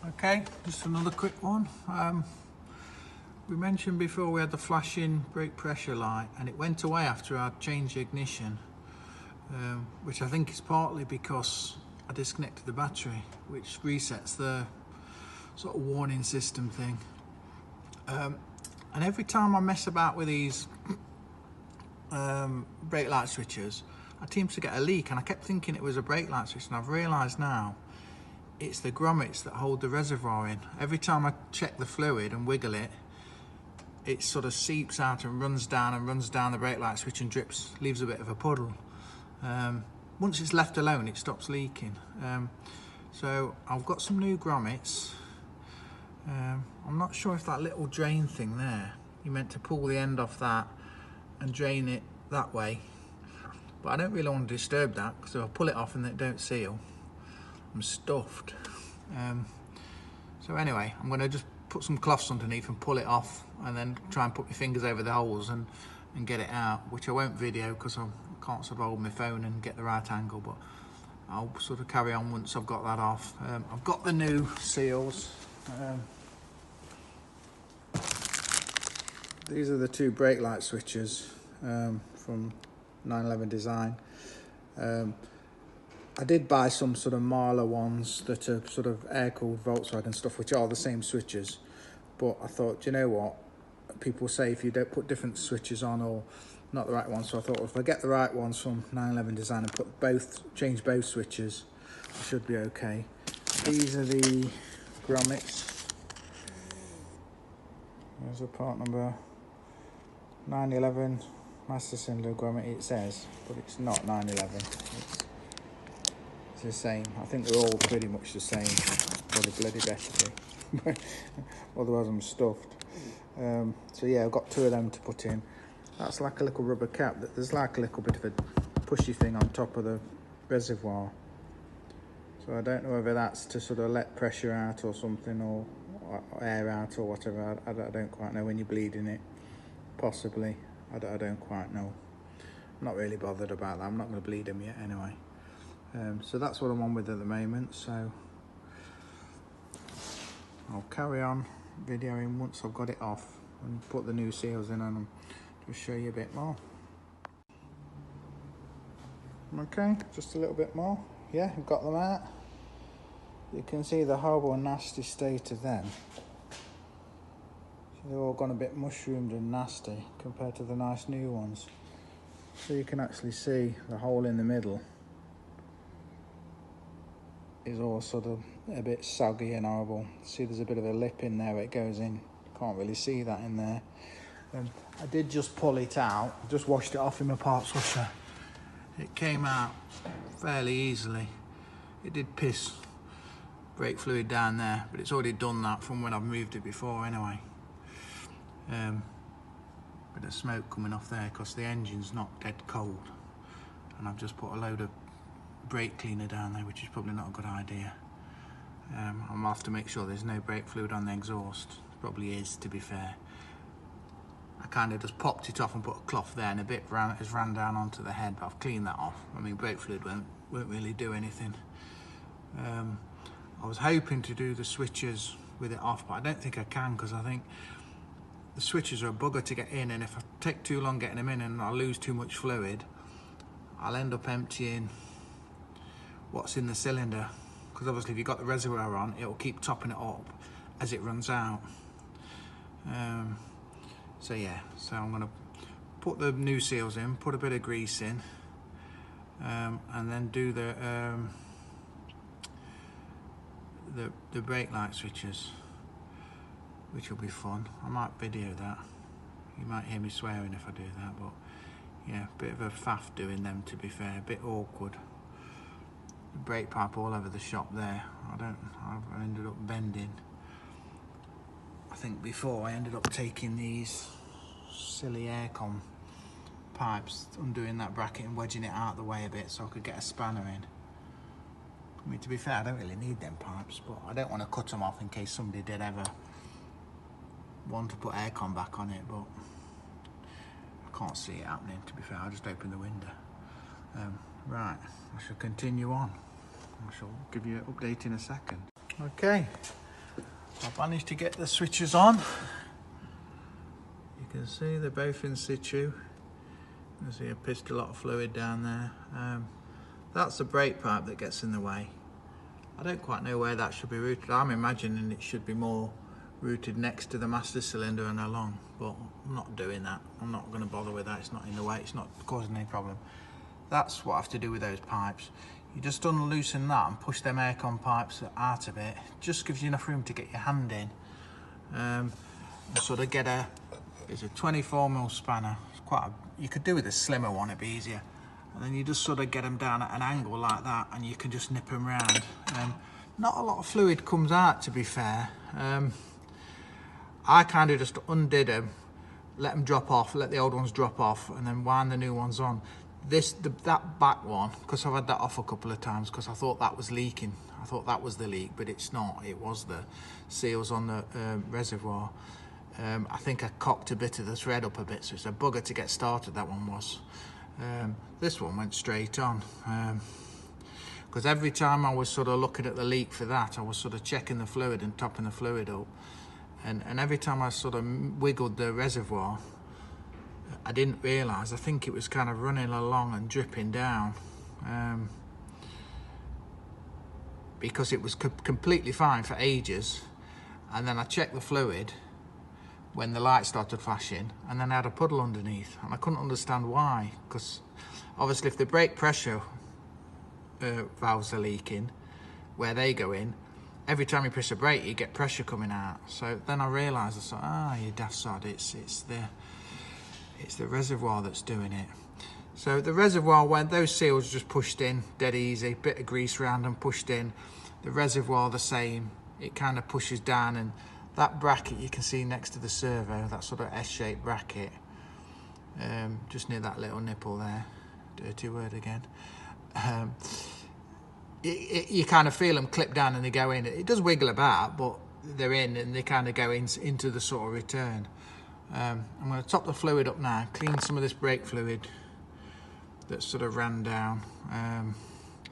Okay, just another quick one. We mentioned before we had the flashing brake pressure light, and it went away after I'd changed the ignition, which I think is partly because I disconnected the battery, which resets the sort of warning system thing. And every time I mess about with these brake light switches, I seem to get a leak, and I kept thinking it was a brake light switch, and I've realised now it's the grommets that hold the reservoir in. Every time I check the fluid and wiggle it, it sort of seeps out and runs down the brake light switch and drips, leaves a bit of a puddle. Once it's left alone, it stops leaking. So I've got some new grommets. I'm not sure if that little drain thing there, you're meant to pull the end off that and drain it that way, but I don't really want to disturb that, because if I pull it off and it don't seal, I'm stuffed. So anyway, I'm going to just put some cloths underneath and pull it off, and then try and put my fingers over the holes and get it out, which I won't video because I can't sort of hold my phone and get the right angle, but I'll sort of carry on once I've got that off. I've got the new seals. These are the two brake light switches from 911 Design. I did buy some sort of Marla ones that are sort of air-cooled Volkswagen stuff, which are the same switches. But I thought, you know what? People say if you don't put different switches on or not the right ones. So I thought, well, if I get the right ones from 911 Design and change both switches, I should be okay. These are the grommets. There's a part number 911 master cylinder grommet, it says, but it's not 911. It's the same. I think they're all pretty much the same. Probably bloody better be. Otherwise I'm stuffed. So yeah, I've got two of them to put in. That's like a little rubber cap. There's like a little bit of a pushy thing on top of the reservoir. So I don't know whether that's to sort of let pressure out or something, or air out or whatever. I don't quite know when you're bleeding it. Possibly. I don't quite know. I'm not really bothered about that. I'm not going to bleed them yet anyway. So that's what I'm on with at the moment. So I'll carry on videoing once I've got it off and put the new seals in, and I'll just show you a bit more. Okay, just a little bit more. Yeah, I've got them out. You can see the horrible and nasty state of them. So they're all gone a bit mushroomed and nasty compared to the nice new ones. So you can actually see the hole in the middle is all sort of a bit soggy and horrible. See, there's a bit of a lip in there where it goes in. You can't really see that in there. I did just pull it out, just washed it off in my parts washer. It came out fairly easily. It did piss brake fluid down there, but it's already done that from when I've moved it before anyway. Bit of smoke coming off there because the engine's not dead cold, and I've just put a load of brake cleaner down there, which is probably not a good idea. I'm off to make sure there's no brake fluid on the exhaust. Probably is, to be fair. I kind of just popped it off and put a cloth there, and a bit has ran down onto the head, but I've cleaned that off. I mean, brake fluid won't really do anything. I was hoping to do the switches with it off, but I don't think I can, because I think the switches are a bugger to get in, and if I take too long getting them in and I lose too much fluid, I'll end up emptying what's in the cylinder, because obviously if you've got the reservoir on, it'll keep topping it up as it runs out. So yeah, so I'm going to put the new seals in, put a bit of grease in, and then do the brake light switches, which will be fun. I might video that. You might hear me swearing if I do that, but yeah, a bit of a faff doing them, to be fair, a bit awkward. The brake pipe all over the shop there. I've ended up bending. I think before I ended up taking these silly aircon pipes, undoing that bracket and wedging it out of the way a bit so I could get a spanner in. I mean, to be fair, I don't really need them pipes, but I don't want to cut them off in case somebody did ever want to put aircon back on it, but I can't see it happening, to be fair. I'll just open the window. Right, I shall continue on. I shall give you an update in a second. Okay, I've managed to get the switches on. You can see they're both in situ. You can see I pissed a lot of fluid down there. That's the brake pipe that gets in the way. I don't quite know where that should be routed. I'm imagining it should be more routed next to the master cylinder and along, but I'm not doing that. I'm not going to bother with that. It's not in the way. It's not causing any problem. That's what I have to do with those pipes. You just unloosen that and push them aircon pipes out of it. Just gives you enough room to get your hand in. And sort of get it's a 24mm spanner. It's quite you could do with a slimmer one, it'd be easier. And then you just sort of get them down at an angle like that, and you can just nip them round. Not a lot of fluid comes out, to be fair. I kind of just undid them, let them drop off, let the old ones drop off, and then wind the new ones on. That back one, because I've had that off a couple of times, because I thought that was leaking. I thought that was the leak, but it's not. It was the seals on the reservoir. I think I cocked a bit of the thread up a bit, so it's a bugger to get started, that one was. This one went straight on. Because every time I was sort of looking at the leak for that, I was sort of checking the fluid and topping the fluid up. And every time I sort of wiggled the reservoir, I didn't realise, I think it was kind of running along and dripping down. Because it was completely fine for ages. And then I checked the fluid when the light started flashing, and then I had a puddle underneath, and I couldn't understand why, because obviously if the brake pressure valves are leaking, where they go in, every time you press a brake you get pressure coming out. So then I realised, I thought, you daft sod, it's the reservoir that's doing it. So the reservoir, when those seals just pushed in, dead easy, bit of grease around and pushed in. The reservoir the same, it kind of pushes down, and that bracket you can see next to the servo, that sort of S-shaped bracket, just near that little nipple there, dirty word again, you kind of feel them clip down and they go in. It does wiggle about, but they're in and they kind of go into the sort of return. I'm going to top the fluid up now, clean some of this brake fluid that sort of ran down.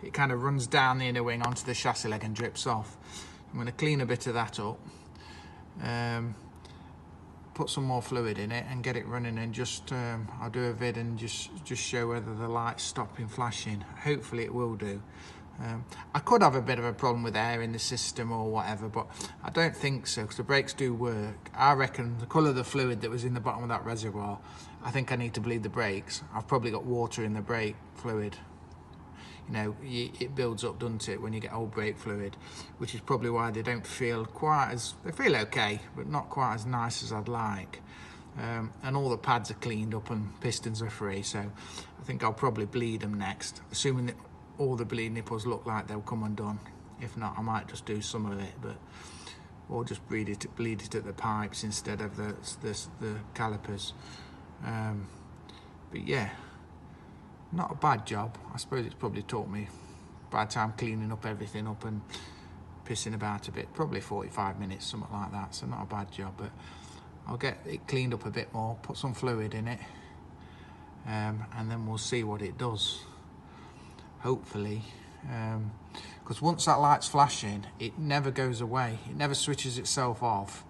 It kind of runs down the inner wing onto the chassis leg and drips off. I'm going to clean a bit of that up. Put some more fluid in it and get it running, and just I'll do a vid and just show whether the light's stopping flashing. Hopefully it will do. I could have a bit of a problem with air in the system or whatever, but I don't think so, because the brakes do work. I reckon the colour of the fluid that was in the bottom of that reservoir, I think I need to bleed the brakes. I've probably got water in the brake fluid. You know, it builds up, doesn't it, when you get old brake fluid, which is probably why they don't feel quite as, they feel okay, but not quite as nice as I'd like. And all the pads are cleaned up and pistons are free, so I think I'll probably bleed them next, assuming that all the bleed nipples look like they'll come undone. If not, I might just do some of it, or just bleed it at the pipes instead of the calipers. But yeah, not a bad job. I suppose it's probably taught me, by the time cleaning up everything up and pissing about a bit, probably 45 minutes, something like that, so not a bad job. But I'll get it cleaned up a bit more, put some fluid in it, and then we'll see what it does, hopefully. Because once that light's flashing, it never goes away, it never switches itself off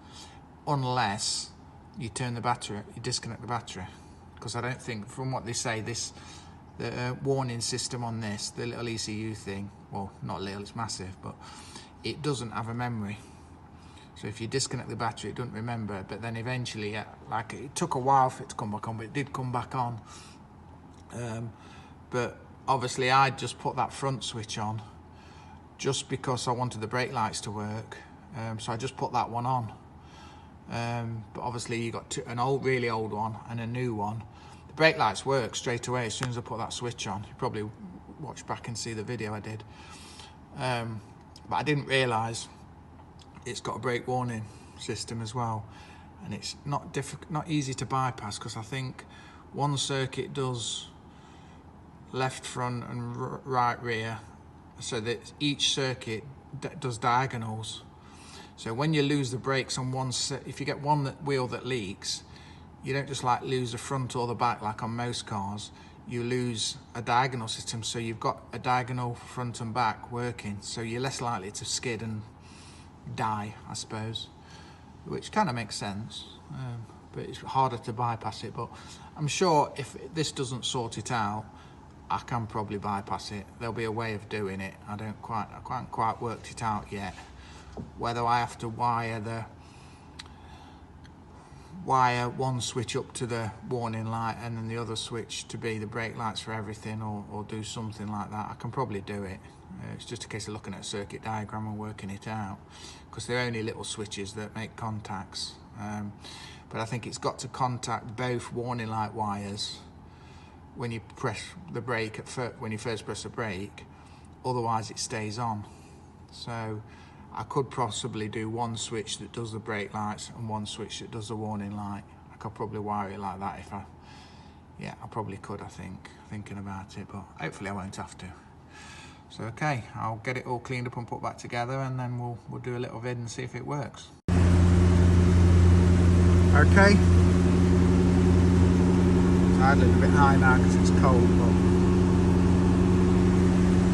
unless you turn the battery, you disconnect the battery. Because I don't think, from what they say, the warning system on this, the little ECU thing, well, not little, it's massive, but it doesn't have a memory. So if you disconnect the battery, it doesn't remember, but then eventually, like, it took a while for it to come back on, but it did come back on. But obviously I just put that front switch on just because I wanted the brake lights to work, so I just put that one on. But obviously you got an old, really old one and a new one. The brake lights work straight away as soon as I put that switch on. You probably watch back and see the video I did. But I didn't realise it's got a brake warning system as well, and it's not easy to bypass, because I think one circuit does left front and right rear, so that each circuit does diagonals. So when you lose the brakes on one set, if you get one wheel that leaks, you don't just like lose the front or the back like on most cars. You lose a diagonal system, so you've got a diagonal front and back working, so you're less likely to skid and die, I suppose. which kind of makes sense, but it's harder to bypass it. But I'm sure if this doesn't sort it out, I can probably bypass it. There'll be a way of doing it. I haven't quite worked it out yet. Whether I have to wire one switch up to the warning light and then the other switch to be the brake lights for everything, or do something like that, I can probably do it. It's just a case of looking at a circuit diagram and working it out, because they're only little switches that make contacts. But I think it's got to contact both warning light wires when you press the brake when you first press the brake, otherwise it stays on. So I could possibly do one switch that does the brake lights and one switch that does the warning light. I could probably wire it like that if I probably could, I think, thinking about it, but hopefully I won't have to. So okay, I'll get it all cleaned up and put back together, and then we'll do a little vid and see if it works. Okay. It's a little bit high now because it's cold, but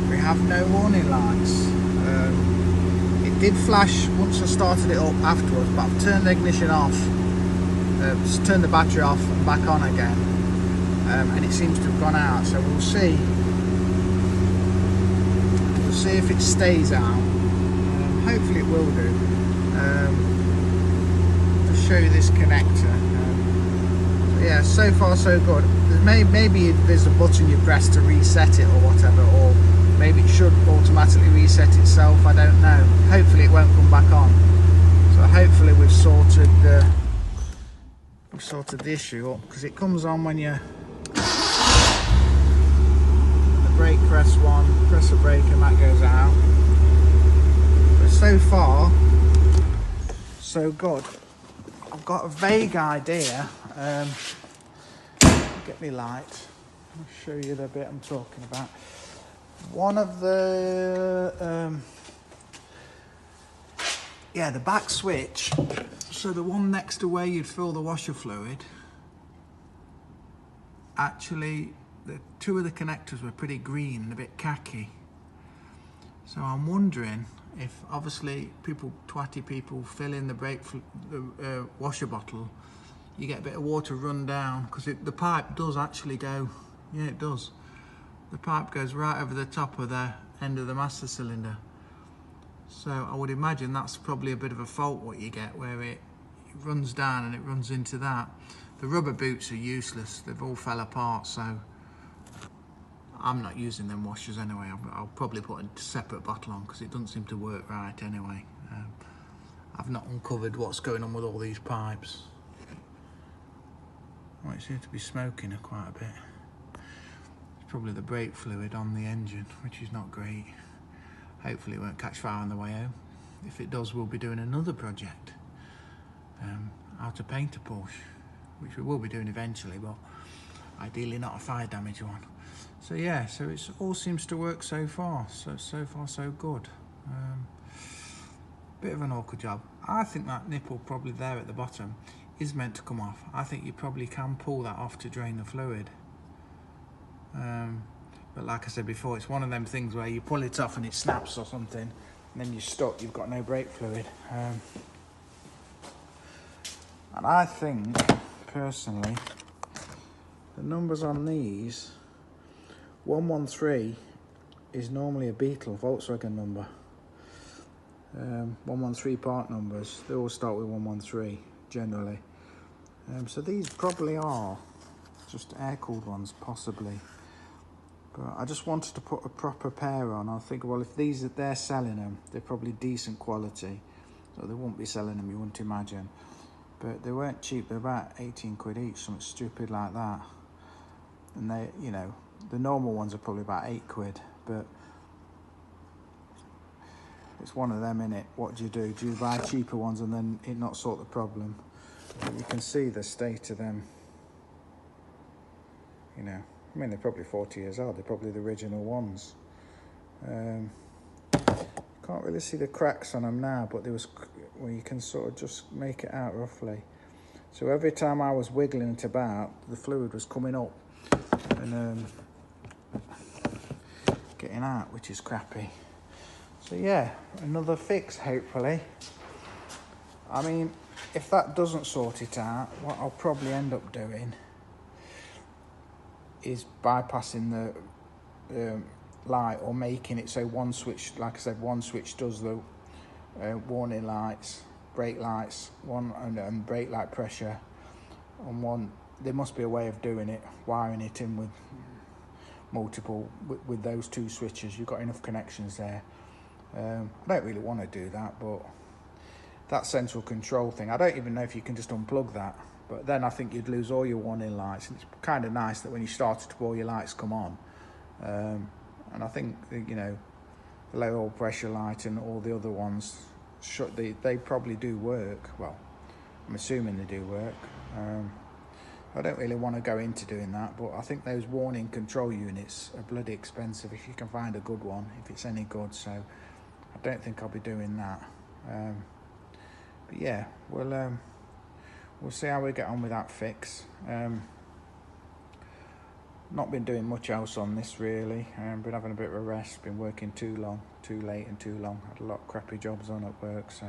we have no warning lights. It did flash once I started it up afterwards, but I've turned the ignition off, just turned the battery off and back on again, and it seems to have gone out. So we'll see. We'll see if it stays out. Hopefully it will do. To show you this connector. Yeah, so far so good. Maybe there's a button you press to reset it or whatever, or maybe it should automatically reset itself, I don't know. Hopefully it won't come back on. So hopefully we've sorted the issue up, because it comes on when you the brake press one, press the brake and that goes out. But so far so good. I've got a vague idea. Get me light. I'll show you the bit I'm talking about. One of the the back switch, so the one next to where you'd fill the washer fluid, actually two of the connectors were pretty green and a bit khaki. So I'm wondering if, obviously, twatty people fill in the washer bottle, you get a bit of water run down, because the pipe does actually go, yeah it does. The pipe goes right over the top of the end of the master cylinder. So I would imagine that's probably a bit of a fault what you get, where it runs down and it runs into that. The rubber boots are useless, they've all fell apart, so I'm not using them washers anyway. I'll probably put a separate bottle on, because it doesn't seem to work right anyway. I've not uncovered what's going on with all these pipes. Oh, it seems to be smoking quite a bit. It's probably the brake fluid on the engine, which is not great. Hopefully it won't catch fire on the way home. If it does, we'll be doing another project. How to paint a Porsche, which we will be doing eventually, but ideally not a fire damage one. So yeah, so it all seems to work so far. So far so good. Bit of an awkward job. I think that nipple probably there at the bottom is meant to come off. I think you probably can pull that off to drain the fluid. But like I said before, it's one of them things where you pull it off and it snaps or something, and then you're stuck, you've got no brake fluid. And I think, personally, the numbers on these, 113 is normally a Beetle Volkswagen number. 113 part numbers, they all start with 113 generally. So these probably are just air-cooled ones, possibly. But I just wanted to put a proper pair on. I think, well, if they're selling them, they're probably decent quality. So they won't be selling them, you wouldn't imagine. But they weren't cheap, they're about 18 quid each, something stupid like that. And they, you know, the normal ones are probably about 8 quid, but it's one of them, innit? What do? Do you buy cheaper ones and then it not sort the problem? But you can see the state of them, you know. I mean, they're probably 40 years old. They're probably the original ones. Can't really see the cracks on them now, but there was, well, you can sort of just make it out roughly. So every time I was wiggling it about, the fluid was coming up and getting out, which is crappy. So yeah, another fix, hopefully. I mean, if that doesn't sort it out, what I'll probably end up doing is bypassing the light, or making it so one switch, like I said, one switch does the warning lights, brake lights, one and brake light pressure on one. There must be a way of doing it, wiring it in with multiple, with those two switches. You've got enough connections there. I don't really want to do that, but that central control thing, I don't even know if you can just unplug that, but then I think you'd lose all your warning lights. And it's kind of nice that when you start it up, all your lights come on. And I think, you know, the low oil pressure light and all the other ones, they probably do work. Well, I'm assuming they do work. I don't really want to go into doing that, but I think those warning control units are bloody expensive if you can find a good one, if it's any good. So I don't think I'll be doing that. But yeah, we'll see how we get on with that fix. Not been doing much else on this really. Been having a bit of a rest, been working too long, too late and too long. Had a lot of crappy jobs on at work, so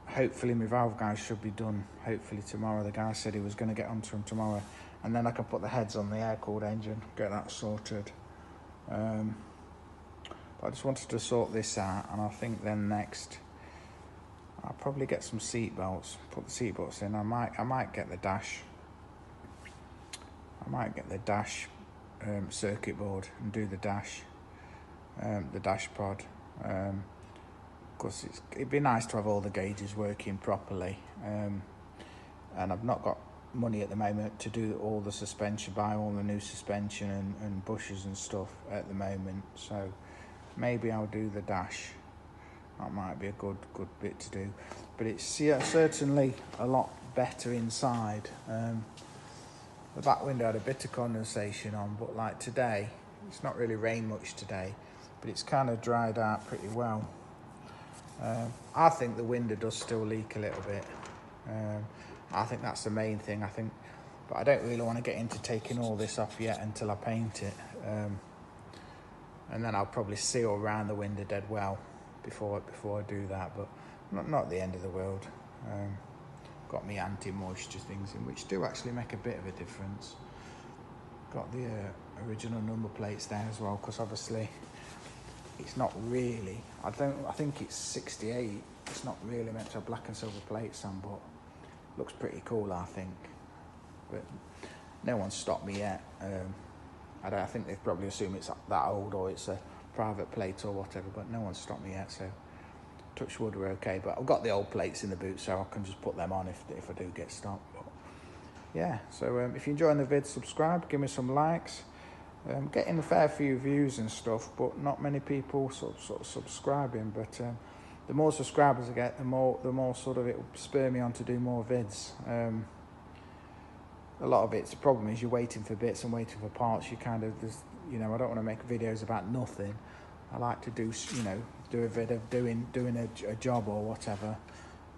hopefully my valve guys should be done hopefully tomorrow. The guy said he was going to get onto them tomorrow, and then I can put the heads on the air-cooled engine, get that sorted. But I just wanted to sort this out, and I think then next I'll probably get some seat belts, put the seat belts in. I might get the dash. I might get the dash circuit board and do the dash pod. Because it'd be nice to have all the gauges working properly. And I've not got money at the moment to do all the suspension, buy all the new suspension and bushes and stuff at the moment. So maybe I'll do the dash. That might be a good bit to do. But it's certainly a lot better inside. The back window had a bit of condensation on, but like today, it's not really rained much today, but it's kind of dried out pretty well. I think the window does still leak a little bit. I think that's the main thing, but I don't really want to get into taking all this off yet until I paint it. And then I'll probably seal around the window dead well before I do that, but not the end of the world. Got me anti-moisture things in, which do actually make a bit of a difference. Got the original number plates there as well, because obviously it's not really, I think it's 68, it's not really meant to have black and silver plates on, but looks pretty cool, I think. But no one's stopped me yet. I think they've probably assumed it's that old, or it's a private plate or whatever, but no one's stopped me yet, so touch wood, we're okay. But I've got the old plates in the boot, so I can just put them on if I do get stopped. But yeah, so if you're enjoying the vid, subscribe, give me some likes. Getting a fair few views and stuff, but not many people sort of subscribing. But the more subscribers I get, the more sort of it will spur me on to do more vids. A lot of it's the problem is you're waiting for bits and waiting for parts. You kind of just, you know, I don't want to make videos about nothing. I like to do, you know, do a vid of doing a job or whatever.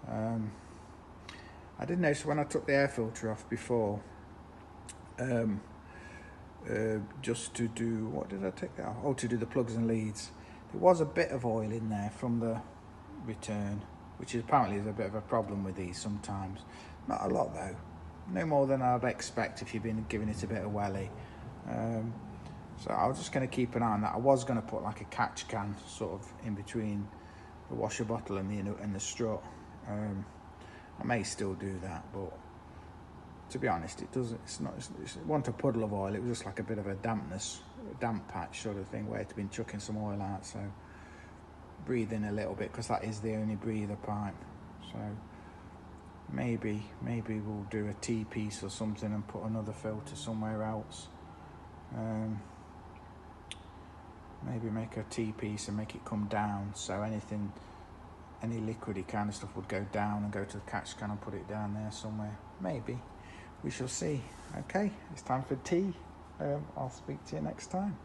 I did notice when I took the air filter off before, just to do, what did I take that off? Oh, to do the plugs and leads. There was a bit of oil in there from the return, which apparently is a bit of a problem with these sometimes. Not a lot though. No more than I'd expect if you've been giving it a bit of welly. So I was just going to keep an eye on that. I was going to put like a catch can sort of in between the washer bottle and the strut. I may still do that, but to be honest, it wasn't a puddle of oil. It was just like a bit of a damp patch sort of thing where it's been chucking some oil out. So breathe in a little bit, because that is the only breather pipe. So maybe we'll do a T-piece or something and put another filter somewhere else. Maybe make a T-piece and make it come down, so any liquidy kind of stuff would go down and go to the catch can and put it down there somewhere. Maybe. We shall see. Okay, it's time for tea. I'll speak to you next time.